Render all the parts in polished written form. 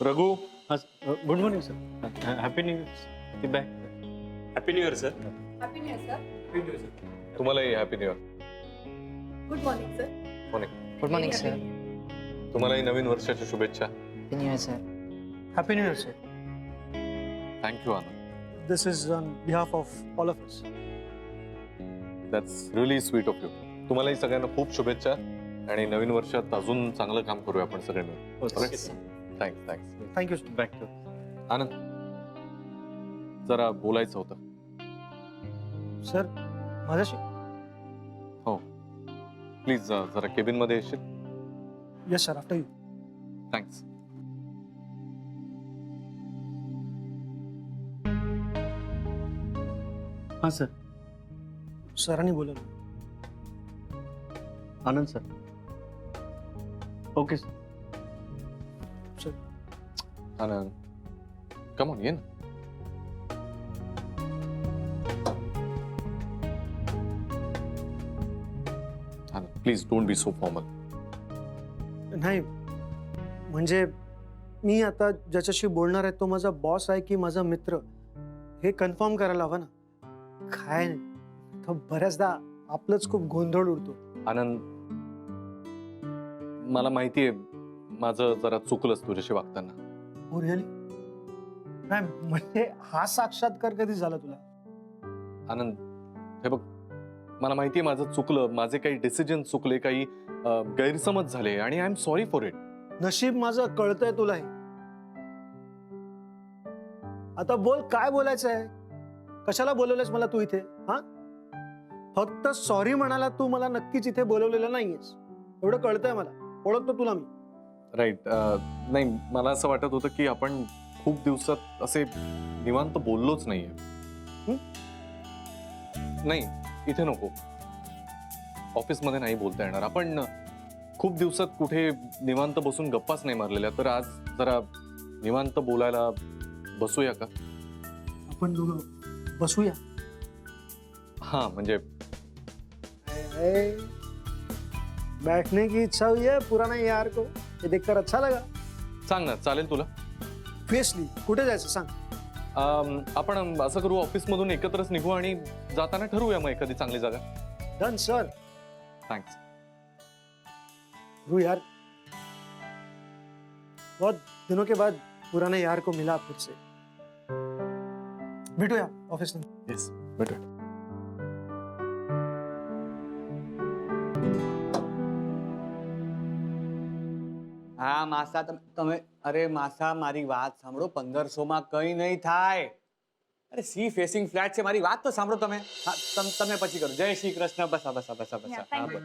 Raghu, good morning sir. Happy new year. ती bag. Happy new year sir. Happy new year sir. तुम्हालाही happy new year. Good morning sir. Morning. Good morning sir. तुम्हालाही नवीन वर्षाच्या शुभेच्छा. Happy new year sir. Happy new year sir. Thank you Anand. This is on behalf of all of us. That's really sweet of you. तुम्हालाही सगळ्यांना खूप शुभेच्छा आणि नवीन वर्षात अजून चांगलं काम करूया आपण सगळे मिळून. Thanks thanks. Thank you sir. Back to. Anand, जरा बोलायचं होतं. सर माझ्याशी. हो, प्लीज जरा केबिन मध्ये येशील. Yes sir. After you. Thanks. हां सर. सरांनी बोलवलं. Anand sir. Okay sir. Sir Anand, come on, ये ना. Anand, please don't be so formal. नाही म्हणजे मी आता ज्याच्याशी बोलणार आहे तो माझा बॉस आहे की माझा मित्र हे कन्फर्म करायला हवं ना. काय नाही तर बऱ्याचदा आपलंच खूप गोंधळ उडतो. आनंद, मला माहितीये माझं जरा चुकलंच तुझ्याशी वागताना. हो रिअली. नाही म्हणजे हा साक्षात्कार कधी झाला तुला? आनंद, हे बघ, मला माहितीये माझं चुकलं, माझे काही डिसिजन चुकले, काही गैरसमज झाले आणि I am sorry for it. नशीब माझं कळतंय तुला हे. आता बोल, काय बोलायचं आहे? कशाला बोलवलंयस मला तू इथे? हा, फक्त सॉरी म्हणाला तू मला नक्कीच इथे बोलवलेलं नाहीयेस एवढं कळतंय मला. ओळखतो तुला मी. राईट. नाही, मला असं वाटत होतं की आपण खूप दिवसात असे निवांत बोललोच नाहीये. नाही, इथे नको, ऑफिसमध्ये नाही बोलता येणार. आपण खूप दिवसात कुठे निवांत बसून गप्पाच नाही मारलेल्या, तर आज जरा निवांत बोलायला बसूया का? आपण दोघं बसूया. हा, म्हणजे बैठने की इच्छा हुई है पुराना यार को ये देखकर अच्छा लगा. सांग ना, चालेल तुला? फेसली कुठे जायचं सांग. आपण असं करू, ऑफिसमधून एकत्रच निघू आणि जाताना ठरवूया मग एखादी चांगली जागा. Done sir. थँक्स. रू यार, बहुत दिनों के बाद पुराने यार को मिला फिर से. भेटूया ऑफिस में. Yes, better. હા માસા તમે અરે માસા મારી વાત સાંભળો. 1500 માં કઈ નહીં થાય. અરે સી ફેસિંગ ફ્લેટ છે, મારી વાત તો સાંભળો તમે. હા, તમે પછી કરો. જય શ્રી કૃષ્ણ. બસા બસા બસા બસા. હા, બોલ.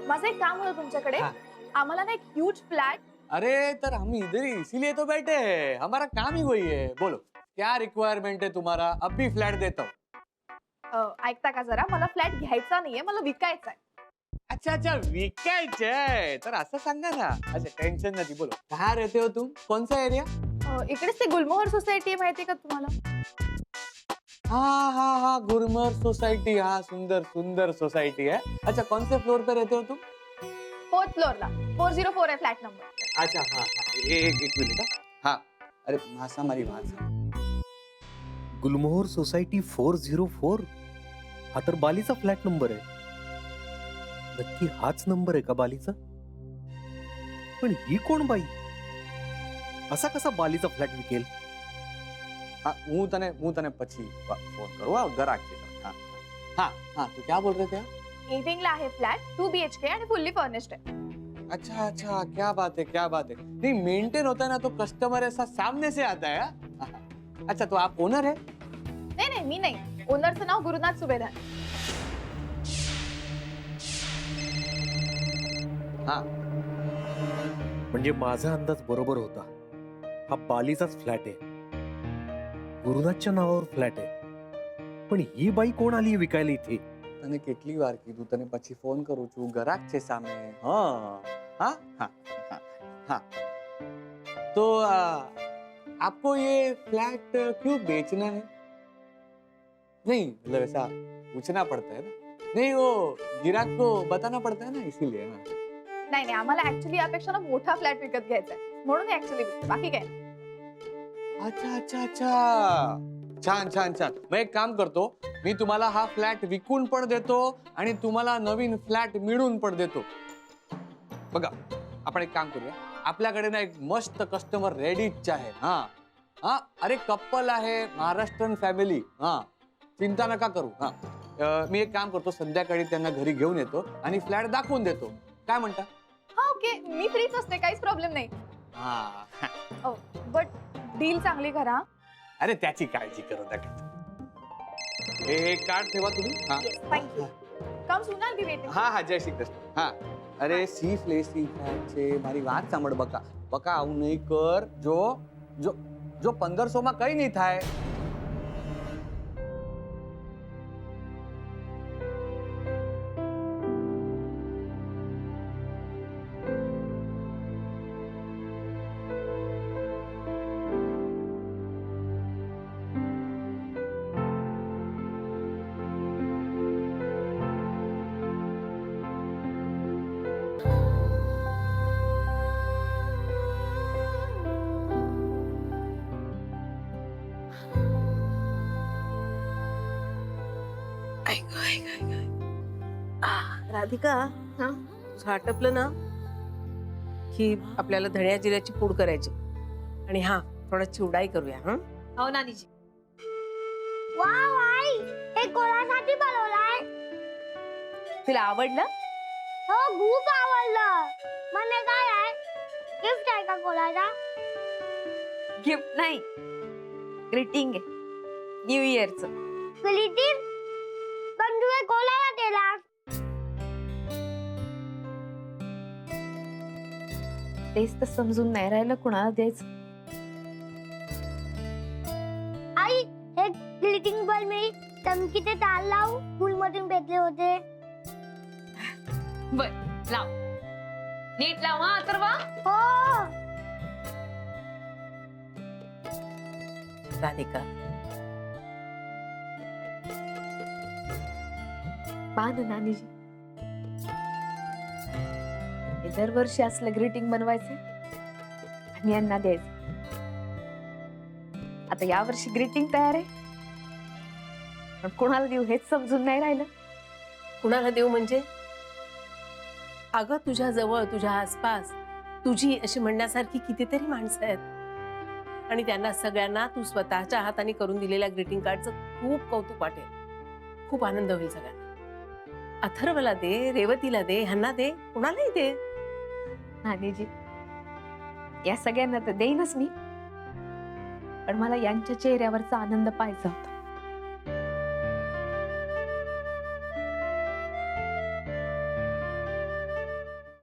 माझं एक काम होतं तुमच्याकडे. हा. आम्हाला ना एक ह्यूज फ्लॅट. अरे तर हम इधर ही इसीलिए तो बैठे हैं. हमारा काम ही वही है. बोलो क्या रिक्वायरमेंट है तुम्हारा? अभी फ्लैट देता हूँ. ऐकता का जरा, मला फ्लॅट घ्यायचा नाहीये, मला विकायचा आहे. अच्छा अच्छा, विकायचंय तर असं सांगा ना. अच्छा, टेन्शन नाही. बोलो कहाँ रहते हो तुम? कौन सा एरिया? इकडेच ते गुलमोहर सोसायटी माहिती का तुम्हाला? हाँ हाँ हाँ, गुरमर सोसाइटी. हाँ, सुंदर सुंदर सोसाइटी है. अच्छा, कौन से फ्लोर पे रहते हो तुम? 4th फ्लोअरला. 404 आहे फ्लॅट नंबर. अच्छा, हाँ हाँ, एक मिनिट. हाँ, अरे मासा मारी बात सांग. गुलमोहर सोसायटी 404. हा तर बालीचा फ्लॅट नंबर आहे. नक्की हाच नंबर आहे का बालीचा? पण ही कोण बाई? असा कसा बालीचा फ्लॅट विकेल? हाँ, હું તને પછી फोन करू. गराक के साथ. हाँ हाँ हाँ, तो क्या बोल रहे थे आप? एटिंगला आहे फ्लॅट, 2 BHK आणि फुल्ली फर्निश्ड आहे. अच्छा अच्छा, क्या बात है क्या बात है. नहीं, मेंटेन होता है ना तो कस्टमर ऐसा सामने से आता है. हाँ? अच्छा, तो आप ओनर है? नाही नाही, मी नाही. ओनरचं नाव गुरुनाथ सुभेदार. हाँ. म्हणजे माझा अंदाज बरोबर होता. हा बालीचाच फ्लॅट आहे. गुरुनाथच्या नावावर फ्लॅट आहे. पण ही बाई कोण आली विकायला इथे? तने કેટલી વાર કીધું, તને પછી ફોન કરું છું. ગરાક છે સામે. हाँ हाँ हाँ हाँ हाँ. तो आपको ये फ्लैट क्यों बेचना है? नहीं, मतलब ऐसा पूछना पड़ता है ना. नहीं, वो गिराक को बताना पड़ता है ना, इसीलिए. हाँ. नाही नाही, आम्हाला ऍक्च्युली यापेक्षा ना मोठा फ्लॅट विकत घ्यायचा आहे. म्हणून ऍक्च्युली बाकी काय नाही. अच्छा अच्छा अच्छा, छान छान छान. मग एक काम करतो, मी तुम्हाला हा फ्लॅट विकून पण देतो आणि तुम्हाला नवीन फ्लॅट मिळून पण देतो. बघा, आपण एक काम करूया, आपल्याकडे ना एक मस्त कस्टमर रेडीच आहे. हा हा, अरे कपल आहे, महाराष्ट्रीयन फॅमिली. हा, चिंता नका करू. हा, मी एक काम करतो, संध्याकाळी त्यांना घरी घेऊन येतो आणि फ्लॅट दाखवून देतो. काय म्हणता? हा ओके, मी फ्रीच असते, काहीच प्रॉब्लेम नाही. हा, बट डील चांगली करा. अरे त्याची काळजी करू नका. हे कार्ड ठेवा तुम्ही. हा थँक्यू. કમ સુનાલ બી વેટિંગ. હા હા, જય શ્રી કૃષ્ણ. હા, અરે સી ફ્લેસી છે, મારી વાત સાંભળ બકા. બકા આવું નહીં કર. જો જો જો 1500 માં કઈ નહીં થાય. राधिका, हा? तुझं आटपलं ना की आपल्याला धण्या जिऱ्याची पूड करायची आणि हा थोडा चिवडाई करूया. हा, हो नानीजी. वाव आई, हे कोणासाठी बनवलाय? तुला आवडलं? हो, खूप आवडलं. म्हणजे काय आहे? गिफ्ट आहे का कोणाचा? गिफ्ट नाही, ग्रीटिंग आहे न्यू इयरचं. ग्लिटिंग? पण तू हे कोणाला केला? तेच तर समजून नाही राहिलं कुणाला द्यायचं. आई, हे ग्लिटिंग बॉल मी चमकीचे तार लावू स्कूलमधून भेटले होते. बर, लाव. नीट लाव हा अथर्वा. हो. राधिका, पाहा ना नानीजी, हे दरवर्षी असलं ग्रीटिंग बनवायचं आणि यांना द्यायचं. आता यावर्षी ग्रीटिंग तयार आहे, पण कोणाला देऊ हेच समजून नाही राहिलं. कुणाला देऊ म्हणजे? अगं, तुझ्या जवळ, तुझ्या आसपास तुझी अशी म्हणण्यासारखी कितीतरी माणसं आहेत आणि त्यांना सगळ्यांना तू स्वतःच्या हाताने करून दिलेल्या ग्रीटिंग कार्डचं खूप कौतुक वाटेल, खूप आनंद होईल सगळ्यांना. अथर्वला दे, रेवतीला दे, ह्यांना दे, कुणालाही दे. नानीजी, या सगळ्यांना तर देईनच मी, पण मला यांच्या चेहऱ्यावरचा आनंद पाहायचा होता.